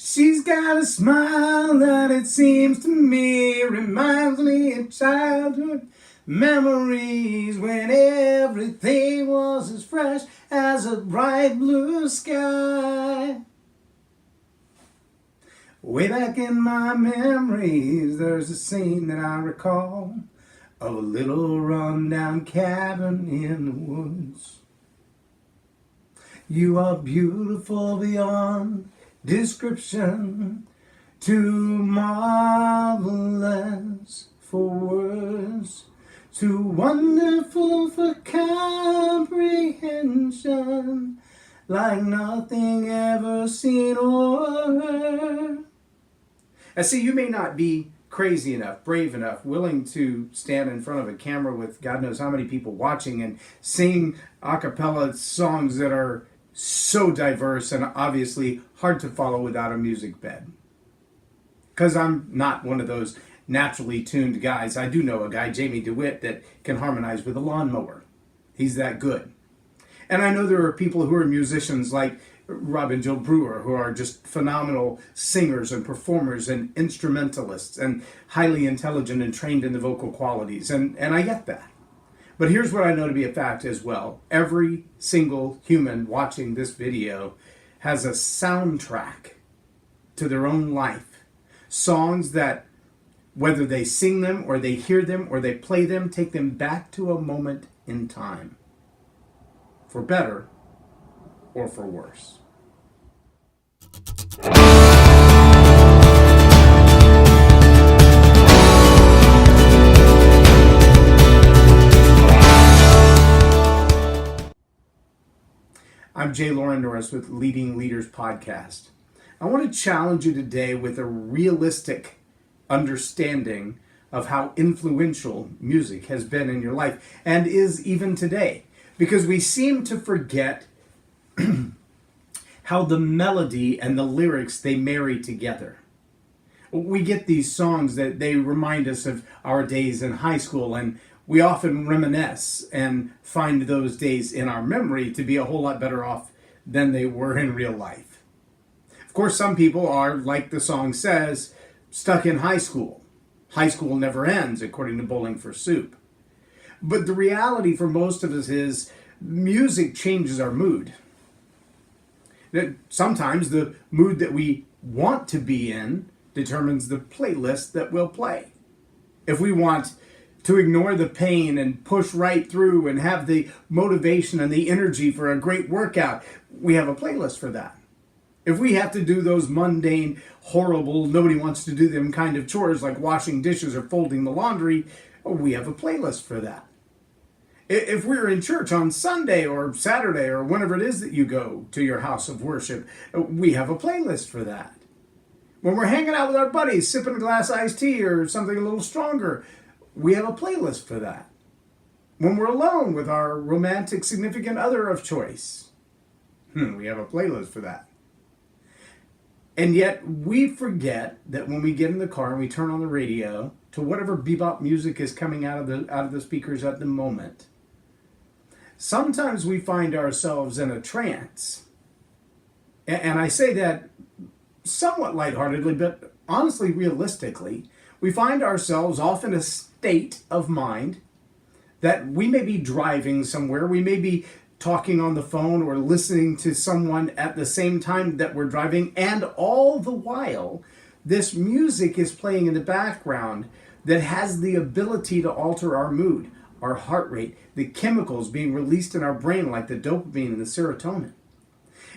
She's got a smile that it seems to me reminds me of childhood memories when everything was as fresh as a bright blue sky. Way back in my memories, there's a scene that I recall of a little rundown cabin in the woods. You are beautiful beyond description, too marvelous for words, too wonderful for comprehension, like nothing ever seen or heard. And see, you may not be crazy enough, brave enough, willing to stand in front of a camera with God knows how many people watching and sing a cappella songs that are so diverse and obviously hard to follow without a music bed. Because I'm not one of those naturally tuned guys. I do know a guy, Jamie DeWitt, that can harmonize with a lawnmower. He's that good. And I know there are people who are musicians like Rob and Jill Brewer who are just phenomenal singers and performers and instrumentalists and highly intelligent and trained in the vocal qualities. And I get that. But here's what I know to be a fact as well. Every single human watching this video has a soundtrack to their own life. Songs that, whether they sing them or they hear them or they play them, take them back to a moment in time. For better or for worse. I'm J Loren Norris with Leading Leaders Podcast. I want to challenge you today with a realistic understanding of how influential music has been in your life and is even today. Because we seem to forget how the melody and the lyrics, they marry together. We get these songs that they remind us of our days in high school, and we often reminisce and find those days in our memory to be a whole lot better off than they were in real life. Of course, some people are, like the song says, stuck in high school. High school never ends, according to Bowling for Soup. But the reality for most of us is music changes our mood. That sometimes the mood that we want to be in determines the playlist that we'll play. If we want to ignore the pain and push right through and have the motivation and the energy for a great workout, we have a playlist for that. If we have to do those mundane, horrible, nobody wants to do them kind of chores like washing dishes or folding the laundry, we have a playlist for that. If we're in church on Sunday or Saturday or whenever it is that you go to your house of worship, we have a playlist for that. When we're hanging out with our buddies, sipping a glass of iced tea or something a little stronger, we have a playlist for that. When we're alone with our romantic significant other of choice, we have a playlist for that. And yet we forget that when we get in the car and we turn on the radio to whatever bebop music is coming out of the speakers at the moment, sometimes we find ourselves in a trance. And I say that somewhat lightheartedly, but honestly, realistically, we find ourselves off in a state of mind that we may be driving somewhere, we may be talking on the phone or listening to someone at the same time that we're driving, and all the while, this music is playing in the background that has the ability to alter our mood, our heart rate, the chemicals being released in our brain like the dopamine and the serotonin.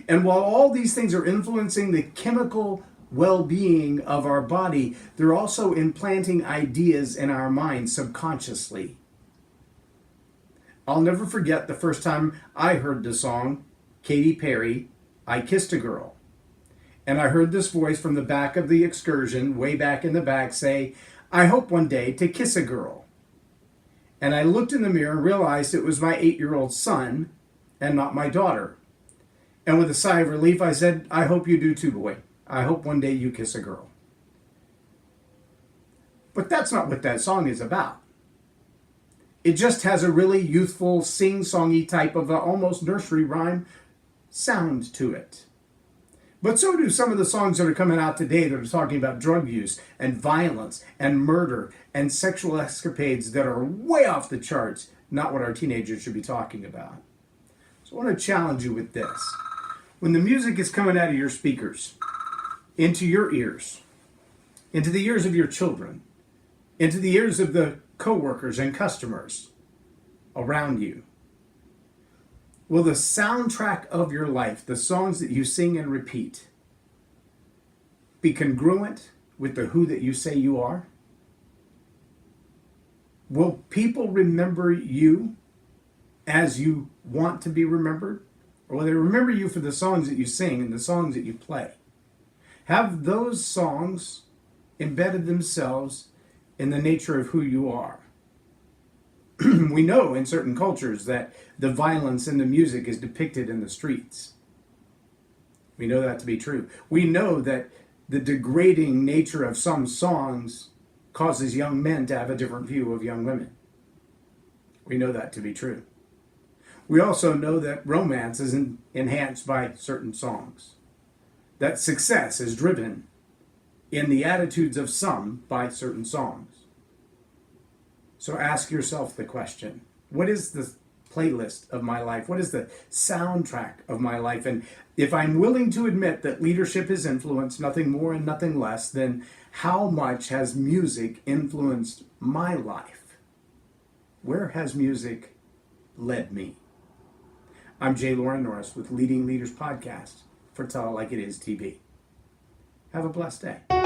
And while all these things are influencing the chemical well-being of our body, they're also implanting ideas in our mind subconsciously. I'll never forget the first time I heard the song, Katy Perry, I Kissed a Girl. And I heard this voice from the back of the excursion, way back in the back, say, I hope one day to kiss a girl. And I looked in the mirror and realized it was my 8-year-old son and not my daughter. And with a sigh of relief, I said, I hope you do too, boy. I hope one day you kiss a girl. But that's not what that song is about. It just has a really youthful, sing-songy type of almost nursery rhyme sound to it. But so do some of the songs that are coming out today that are talking about drug use and violence and murder and sexual escapades that are way off the charts, not what our teenagers should be talking about. So I want to challenge you with this. When the music is coming out of your speakers, into your ears, into the ears of your children, into the ears of the coworkers and customers around you, will the soundtrack of your life, the songs that you sing and repeat, be congruent with the who that you say you are? Will people remember you as you want to be remembered? Or will they remember you for the songs that you sing and the songs that you play? Have those songs embedded themselves in the nature of who you are? We know in certain cultures that the violence in the music is depicted in the streets. We know that to be true. We know that the degrading nature of some songs causes young men to have a different view of young women. We know that to be true. We also know that romance is enhanced by certain songs. That success is driven in the attitudes of some by certain songs. So ask yourself the question, what is the playlist of my life? What is the soundtrack of my life? And if I'm willing to admit that leadership is influence, nothing more and nothing less, then how much has music influenced my life? Where has music led me? I'm J Loren Norris with Leading Leaders Podcast for Tell It Like It Is TV. Have a blessed day.